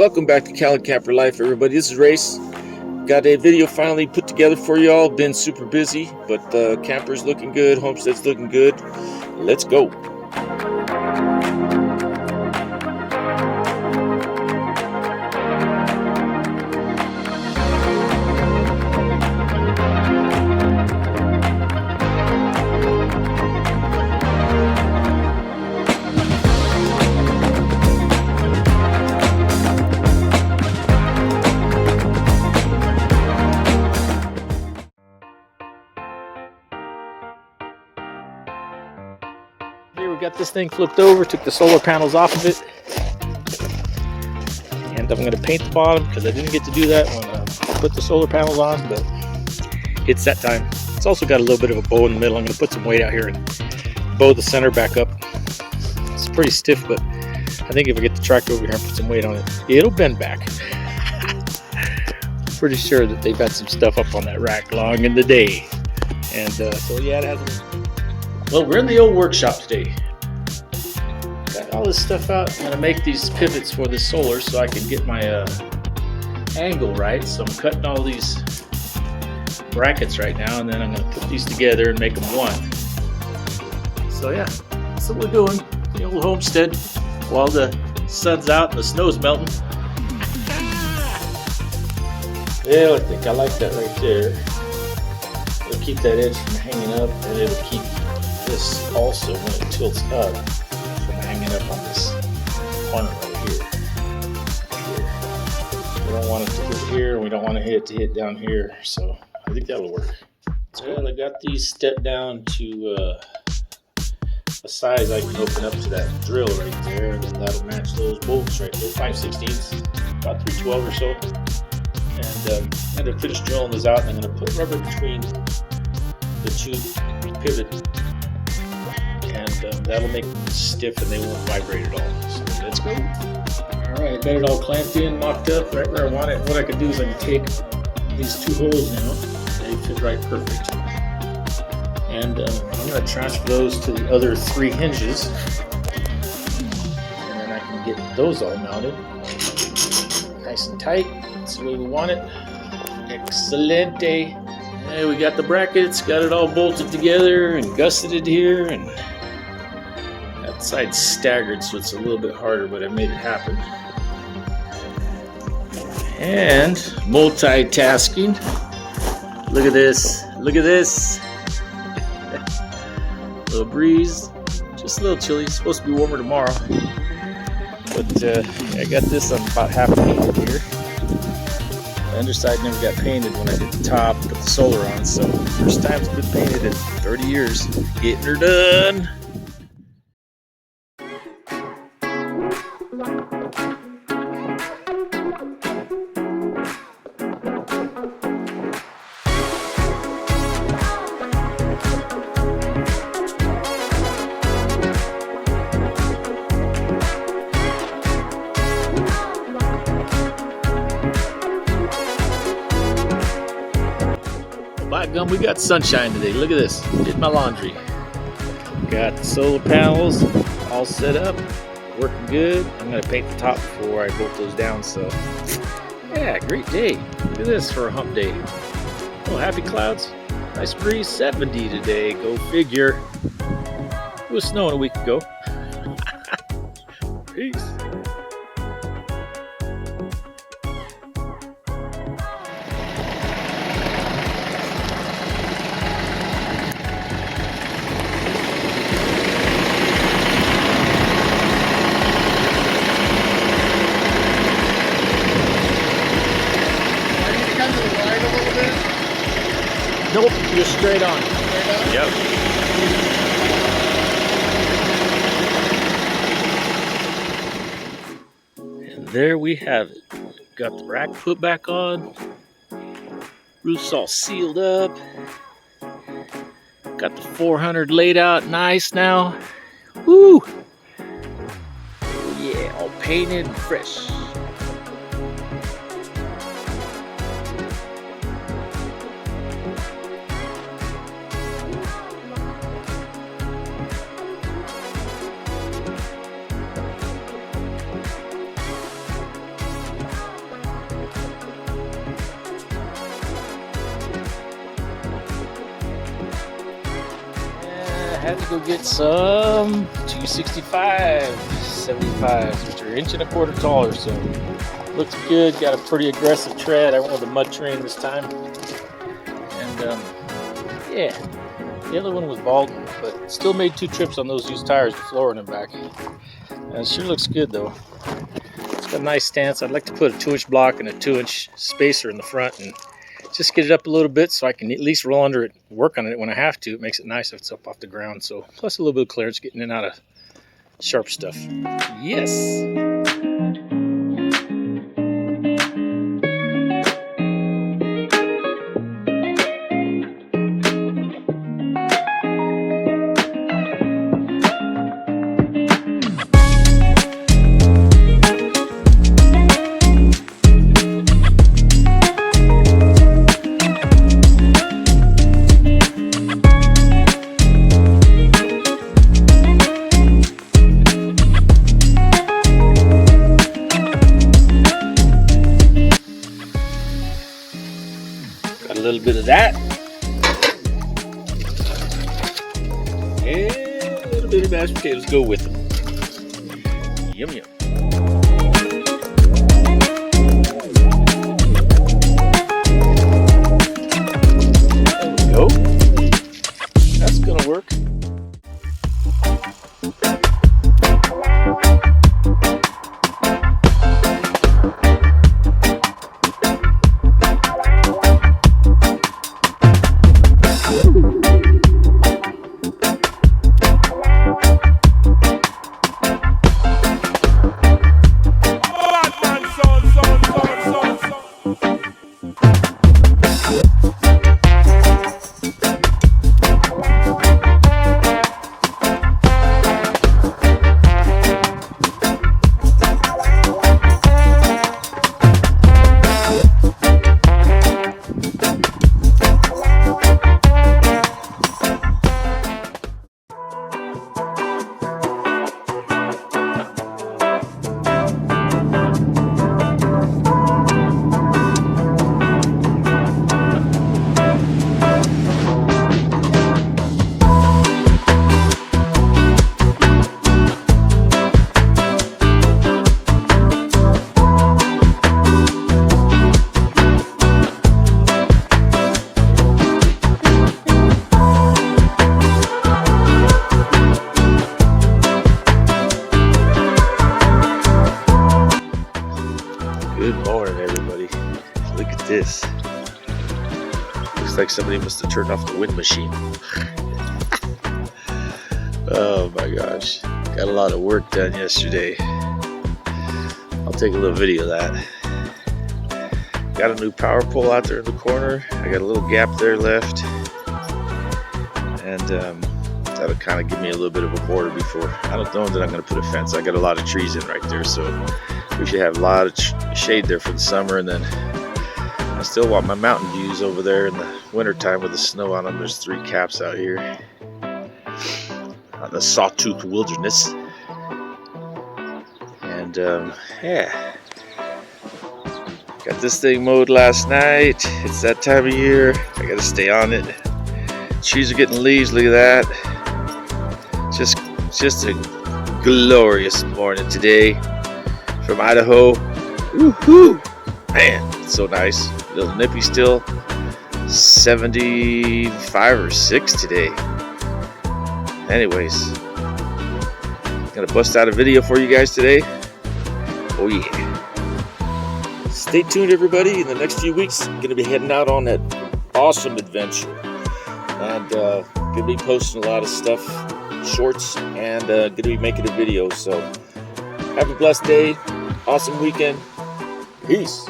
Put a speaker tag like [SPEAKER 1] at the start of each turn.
[SPEAKER 1] Welcome back to Callen Camper Life, everybody. This is Race. Got a video finally put together for y'all. Been super busy, but camper's looking good, homestead's looking good. Let's go. Here we got this thing flipped over, took the solar panels off of it, and I'm going to paint the bottom because I didn't get to do that when I put the solar panels on, but it's that time. It's also got a little bit of a bow in the middle. I'm going to put some weight out here and bow the center back up. It's pretty stiff, but I think if I get the tractor over here and put some weight on it, it'll bend back. Pretty sure that they've had some stuff up on that rack long in the day, and so yeah, it hasn't. Well, we're in the old workshop today. Got all this stuff out. I'm gonna make these pivots for the solar so I can get my angle right. So I'm cutting all these brackets right now, and then I'm gonna put these together and make them one. So yeah, that's what we're doing. The old homestead while the sun's out and the snow's melting. Yeah, I think I like that right there. It'll keep that edge from hanging up, and it'll keep this also, when it tilts up, from hanging up on this corner right here. We don't want it to hit here, and we don't want it to hit down here, so I think that'll work. Well, I got these stepped down to a size I can open up to that drill right there, and that'll match those bolts right there, 5/16, about 312 or so. And I'm going to finish drilling this out, and I'm going to put rubber between the two pivots. And that'll make them stiff and they won't vibrate at all. So let's go. Alright, got it all clamped in, mocked up right where I want it. What I can do is I can take these two holes now. They fit right perfect. And I'm going to transfer those to the other three hinges. And then I can get those all mounted. Nice and tight. That's the way we want it. Excelente. Hey, we got the brackets, got it all bolted together and gusseted here, and that side's staggered, so it's a little bit harder, but I made it happen. And multitasking. Look at this. Look at this. Little breeze. Just a little chilly. It's supposed to be warmer tomorrow. But I got this on about half painted here. The underside never got painted when I did the top, put the solar on, so first time it's been painted in 30 years. Getting her done. By gum, we got sunshine today. Look at this. Did my laundry. Got the solar panels all set up, working good. I'm going to paint the top before I bolt those down. So, yeah, great day. Look at this for a hump day. Oh, happy clouds. Nice breeze. 70 today. Go figure. It was snowing a week ago. Peace. Nope, you're straight on. Yep. And there we have it. Got the rack put back on. Roof's all sealed up. Got the 400 laid out nice now. Woo! Oh yeah, all painted and fresh. had to go get some 265/75s, which are 1.25 inches taller. So looks good. Got a pretty aggressive tread. I went with a mud train this time, and yeah, the other one was bald, but still made 2 trips on those used tires, the floor and back. And it sure looks good though. It's got a nice stance. I'd like to put a 2-inch block and a 2-inch spacer in the front and just get it up a little bit so I can at least roll under it, work on it when I have to. It makes it nice if it's up off the ground. So plus a little bit of clearance getting in and out of sharp stuff. Yes. Got a little bit of that. And a little bit of mashed potatoes go with them. Yum yum. There we go. That's gonna work. Good morning, everybody. Look at this. Looks like somebody must have turned off the wind machine. Oh my gosh. Got a lot of work done yesterday. I'll take a little video of that. Got a new power pole out there in the corner. I got a little gap there left. And that'll kind of give me a little bit of a border before. I don't know that I'm going to put a fence. I got a lot of trees in right there, so we should have a lot of shade there for the summer. And then I still want my mountain views over there in the winter time with the snow on them. There's 3 caps out here on the Sawtooth Wilderness. And yeah, got this thing mowed last night. It's that time of year. I got to stay on it. Trees are getting leaves. Look at that. Just a glorious morning today from Idaho. Woohoo! Man, it's so nice. A little nippy still. 75 or 6 today. Anyways, gonna bust out a video for you guys today. Oh yeah. Stay tuned, everybody. In the next few weeks, gonna be heading out on that awesome adventure. And gonna be posting a lot of stuff, shorts, and gonna be making a video. So have a blessed day, awesome weekend. Peace.